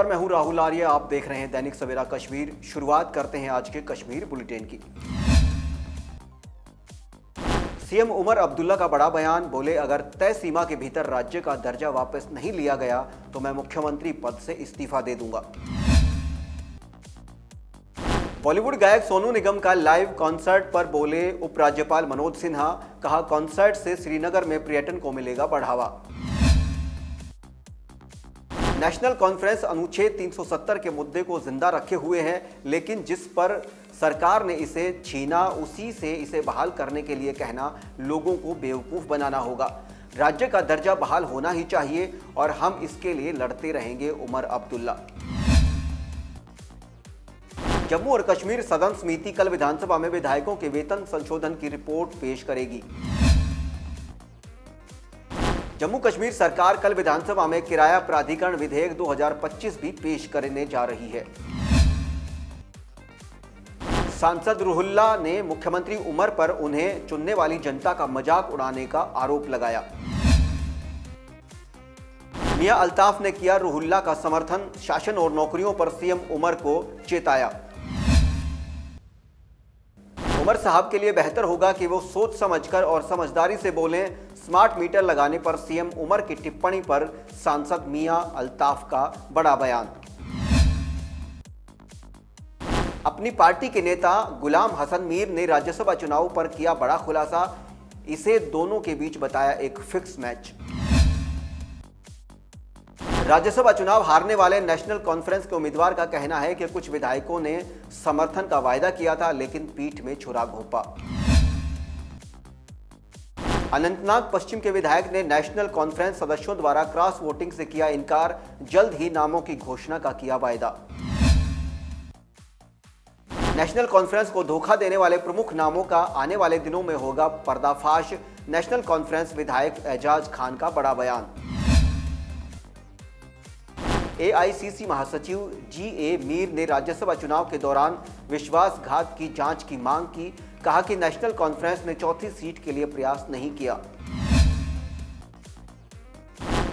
नमस्कार, मैं हूं राहुल आर्य। आप देख रहे हैं दैनिक सवेरा कश्मीर। शुरुआत करते हैं आज के कश्मीर बुलेटिन की। सीएम उमर अब्दुल्ला का बड़ा बयान। बोले, अगर तय सीमा के भीतर राज्य का दर्जा वापस नहीं लिया गया तो मैं मुख्यमंत्री पद से इस्तीफा दे दूंगा। बॉलीवुड गायक सोनू निगम का लाइव कॉन्सर्ट पर बोले उपराज्यपाल मनोज सिन्हा। कहा, कॉन्सर्ट से श्रीनगर में पर्यटन को मिलेगा बढ़ावा। नेशनल कॉन्फ्रेंस अनुच्छेद 370 के मुद्दे को जिंदा रखे हुए हैं, लेकिन जिस पर सरकार ने इसे छीना उसी से इसे बहाल करने के लिए कहना लोगों को बेवकूफ बनाना होगा। राज्य का दर्जा बहाल होना ही चाहिए और हम इसके लिए लड़ते रहेंगे, उमर अब्दुल्ला। जम्मू और कश्मीर सदन समिति कल विधानसभा में विधायकों के वेतन संशोधन की रिपोर्ट पेश करेगी। जम्मू कश्मीर सरकार कल विधानसभा में किराया प्राधिकरण विधेयक 2025 भी पेश करने जा रही है। सांसद रुहुल्ला ने मुख्यमंत्री उमर पर उन्हें चुनने वाली जनता का मजाक उड़ाने का आरोप लगाया। मियां अल्ताफ ने किया रुहुल्ला का समर्थन। शासन और नौकरियों पर सीएम उमर को चेताया। उमर साहब के लिए बेहतर होगा कि वो सोच समझकर और समझदारी से बोलें। स्मार्ट मीटर लगाने पर सीएम उमर की टिप्पणी पर सांसद मियां अल्ताफ का बड़ा बयान। अपनी पार्टी के नेता गुलाम हसन मीर ने राज्यसभा चुनाव पर किया बड़ा खुलासा। इसे दोनों के बीच बताया एक फिक्स मैच। राज्यसभा चुनाव हारने वाले नेशनल कॉन्फ्रेंस के उम्मीदवार का कहना है कि कुछ विधायकों ने समर्थन का वायदा किया था, लेकिन पीठ में छुरा घोंपा। अनंतनाग पश्चिम के विधायक ने नेशनल कॉन्फ्रेंस सदस्यों द्वारा क्रॉस वोटिंग से किया इनकार। जल्द ही नामों की घोषणा का किया वायदा। नेशनल कॉन्फ्रेंस को धोखा देने वाले प्रमुख नामों का आने वाले दिनों में होगा पर्दाफाश। नेशनल कॉन्फ्रेंस विधायक एजाज खान का बड़ा बयान। एआईसीसी महासचिव जीए मीर ने राज्यसभा चुनाव के दौरान विश्वासघात की जांच की मांग की। कहा कि नेशनल कॉन्फ्रेंस ने चौथी सीट के लिए प्रयास नहीं किया।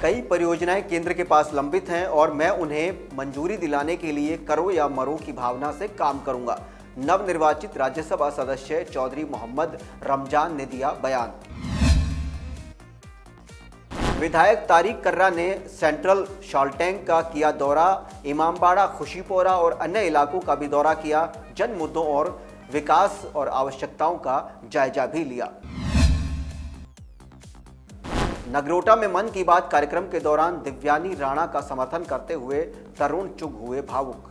कई परियोजनाएं केंद्र के पास लंबित हैं और मैं उन्हें मंजूरी दिलाने के लिए करो या मरो की भावना से काम करूंगा। नवनिर्वाचित राज्यसभा सदस्य चौधरी मोहम्मद रमजान ने दिया बयान। विधायक तारिक कर्रा ने सेंट्रल शॉल्टैंक का किया दौरा। इमामबाड़ा, खुशीपोरा और अन्य इलाकों का भी दौरा किया। जन मुद्दों और विकास और आवश्यकताओं का जायजा भी लिया। नगरोटा में मन की बात कार्यक्रम के दौरान दिव्यानी राणा का समर्थन करते हुए तरुण चुग हुए भावुक।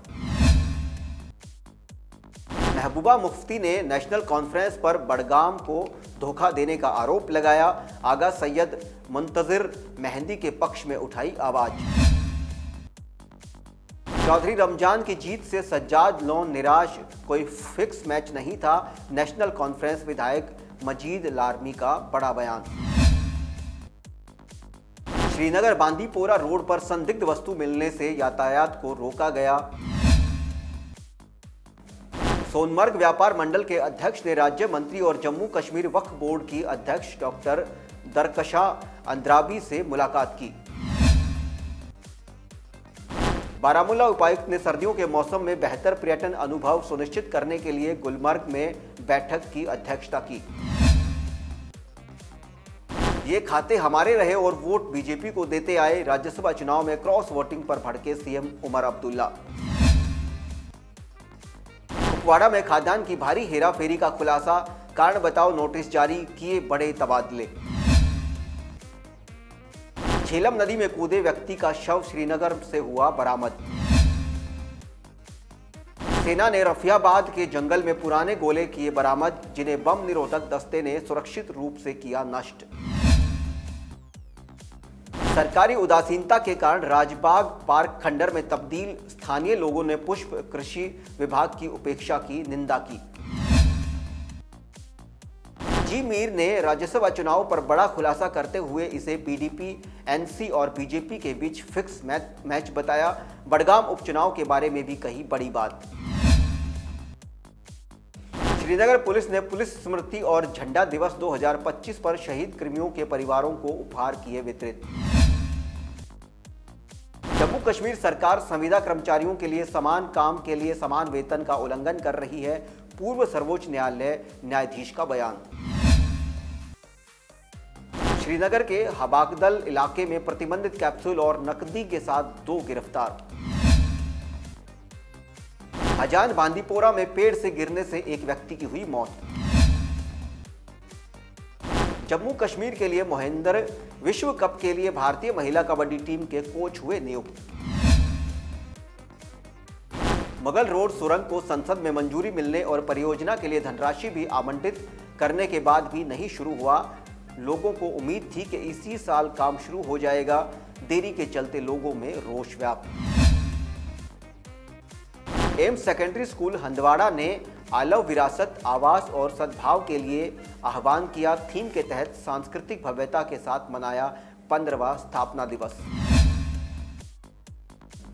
महबूबा मुफ्ती ने नेशनल कॉन्फ्रेंस पर बडगाम को धोखा देने का आरोप लगाया। आगा सैयद मुंतजिर मेहंदी के पक्ष में उठाई आवाज। चौधरी रमजान की जीत से सज्जाद लोन निराश। कोई फिक्स मैच नहीं था। नेशनल कॉन्फ्रेंस विधायक मजीद लारमी का बड़ा बयान। श्रीनगर बांदीपोरा रोड पर संदिग्ध वस्तु मिलने से यातायात को रोका गया। सोनमर्ग व्यापार मंडल के अध्यक्ष ने राज्य मंत्री और जम्मू कश्मीर वक्फ बोर्ड की अध्यक्ष डॉक्टर दरकशा अंद्राबी से मुलाकात की। बारामूला उपायुक्त ने सर्दियों के मौसम में बेहतर पर्यटन अनुभव सुनिश्चित करने के लिए गुलमर्ग में बैठक की अध्यक्षता की। ये खाते हमारे रहे और वोट बीजेपी को देते आए। राज्यसभा चुनाव में क्रॉस वोटिंग पर भड़के सीएम उमर अब्दुल्ला। कुपवाड़ा में खाद्यान्न की भारी हेराफेरी का खुलासा। कारण बताओ नोटिस जारी किए बड़े तबादले। झेलम नदी में कूदे व्यक्ति का शव श्रीनगर से हुआ बरामद। सेना ने रफियाबाद के जंगल में पुराने गोले किए बरामद, जिन्हें बम निरोधक दस्ते ने सुरक्षित रूप से किया नष्ट। सरकारी उदासीनता के कारण राजबाग पार्क खंडर में तब्दील। स्थानीय लोगों ने पुष्प कृषि विभाग की उपेक्षा की निंदा की। जी मीर ने राज्यसभा चुनाव पर बड़ा खुलासा करते हुए इसे पीडीपी, एनसी और बीजेपी के बीच फिक्स मैच बताया। बडगाम उपचुनाव के बारे में भी कही बड़ी बात। श्रीनगर पुलिस ने पुलिस स्मृति और झंडा दिवस 2025 पर शहीद कर्मियों के परिवारों को उपहार किए वितरित। जम्मू जम्मू कश्मीर सरकार संविदा कर्मचारियों के लिए समान काम के लिए समान वेतन का उल्लंघन कर रही है, पूर्व सर्वोच्च न्यायालय न्यायाधीश का बयान। श्रीनगर के हबाकदल इलाके में प्रतिबंधित कैप्सूल और नकदी के साथ 2 गिरफ्तार। हजान बांदीपोरा में पेड़ से गिरने से एक व्यक्ति की हुई मौत। जम्मू कश्मीर के लिए मोहिंदर विश्व कप के लिए भारतीय महिला कबड्डी टीम के कोच हुए नियुक्त। मुगल रोड सुरंग को संसद में मंजूरी मिलने और परियोजना के लिए धनराशि भी आवंटित करने के बाद भी नहीं शुरू हुआ। लोगों को उम्मीद थी कि इसी साल काम शुरू हो जाएगा। देरी के चलते लोगों में रोष व्याप्त। एम्स सेकेंडरी स्कूल हंदवाड़ा ने आलव विरासत, आवास और सद्भाव के लिए आह्वान किया। थीम के तहत सांस्कृतिक भव्यता के साथ मनाया 15वां स्थापना दिवस।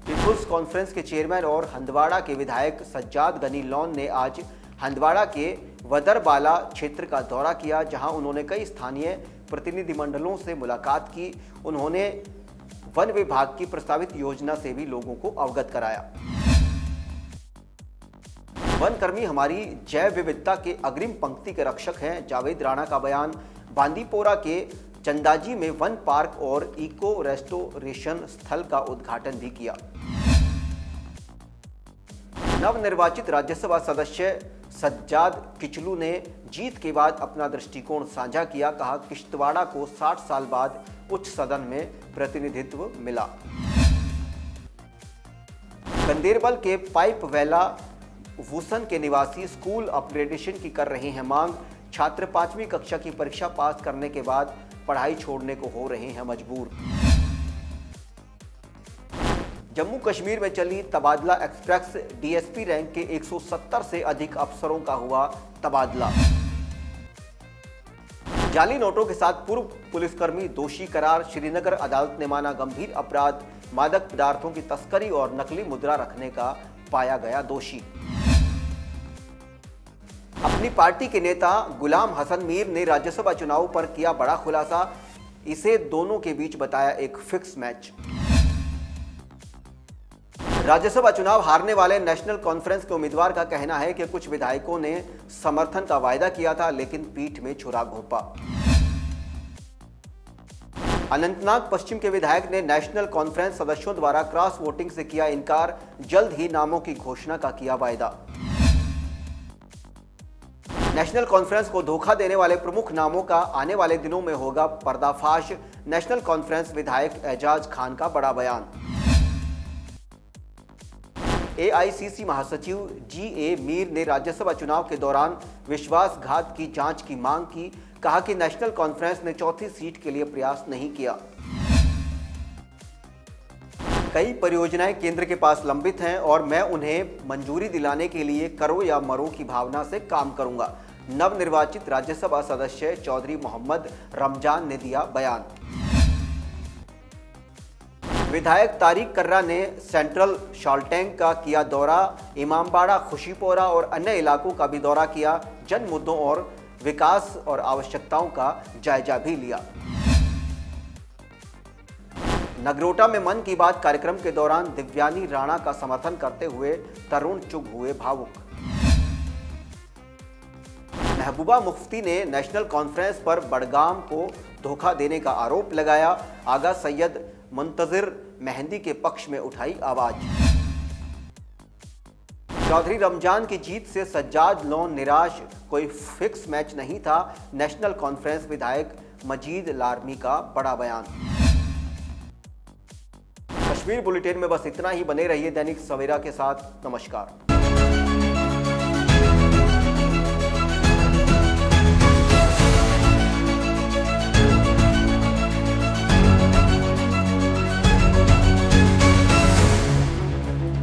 पीपुल्स कॉन्फ्रेंस के चेयरमैन और हंदवाड़ा के विधायक सज्जाद गनी लॉन ने आज हंदवाड़ा के वदरबाला क्षेत्र का दौरा किया, जहां उन्होंने कई स्थानीय प्रतिनिधिमंडलों से मुलाकात की। उन्होंने वन विभाग की प्रस्तावित योजना से भी लोगों को अवगत कराया। वन कर्मी हमारी जैव विविधता के अग्रिम पंक्ति के रक्षक हैं, जावेद राणा का बयान। बांदीपोरा के चंदाजी में वन पार्क और इको रेस्टोरेशन स्थल का उद्घाटन भी किया। नवनिर्वाचित राज्यसभा सदस्य सज्जाद किचलू ने जीत के बाद अपना दृष्टिकोण साझा किया। कहा, किश्तवाड़ा को 60 साल बाद उच्च सदन में प्रतिनिधित्व मिला। गंदेरबल के पाइप वेला वूसन के निवासी स्कूल अपग्रेडेशन की कर रहे हैं मांग। छात्र 5वीं कक्षा की परीक्षा पास करने के बाद पढ़ाई छोड़ने को हो रहे हैं मजबूर। जम्मू कश्मीर में चली तबादला एक्सप्रेस, डीएसपी रैंक के 170 से अधिक अफसरों का हुआ तबादला। जाली नोटों के साथ पूर्व पुलिसकर्मी दोषी करार, श्रीनगर अदालत ने माना गंभीर अपराध, मादक पदार्थों की तस्करी और नकली मुद्रा रखने का पाया गया दोषी। अपनी पार्टी के नेता गुलाम हसन मीर ने राज्यसभा चुनाव पर किया बड़ा खुलासा। इसे दोनों के बीच बताया एक फिक्स मैच। राज्यसभा चुनाव हारने वाले नेशनल कॉन्फ्रेंस के उम्मीदवार का कहना है कि कुछ विधायकों ने समर्थन का वायदा किया था, लेकिन पीठ में छुरा घोंपा। अनंतनाग पश्चिम के विधायक ने नेशनल कॉन्फ्रेंस सदस्यों द्वारा क्रॉस वोटिंग से किया इनकार, जल्द ही नामों की घोषणा का किया वायदा। नेशनल कॉन्फ्रेंस को धोखा देने वाले प्रमुख नामों का आने वाले दिनों में होगा पर्दाफाश। नेशनल कॉन्फ्रेंस विधायक एजाज खान का बड़ा बयान। एआईसीसी महासचिव जीए मीर ने राज्यसभा चुनाव के दौरान विश्वासघात की जांच की मांग की। कहा कि नेशनल कॉन्फ्रेंस ने चौथी सीट के लिए प्रयास नहीं किया। कई परियोजनाएं केंद्र के पास लंबित हैं और मैं उन्हें मंजूरी दिलाने के लिए करो या मरो की भावना से काम करूंगा। नवनिर्वाचित राज्यसभा सदस्य चौधरी मोहम्मद रमजान ने दिया बयान। विधायक तारिक कर्रा ने सेंट्रल शॉल्टैंक का किया दौरा। इमामबाड़ा, खुशीपोरा और अन्य इलाकों का भी दौरा किया। जन मुद्दों और विकास और आवश्यकताओं का जायजा भी लिया। नगरोटा में मन की बात कार्यक्रम के दौरान दिव्यानी राणा का समर्थन करते हुए तरुण चुग हुए भावुक। महबूबा मुफ्ती ने नेशनल कॉन्फ्रेंस पर बडगाम को धोखा देने का आरोप लगाया। आगा सैयद मुंतजिर मेहंदी के पक्ष में उठाई आवाज। चौधरी रमजान की जीत से सज्जाद लोन निराश, कोई फिक्स मैच नहीं था। नेशनल कॉन्फ्रेंस विधायक मजीद लारमी का बड़ा बयान। कश्मीर बुलेटिन में बस इतना ही। बने रहिए दैनिक सवेरा के साथ। नमस्कार।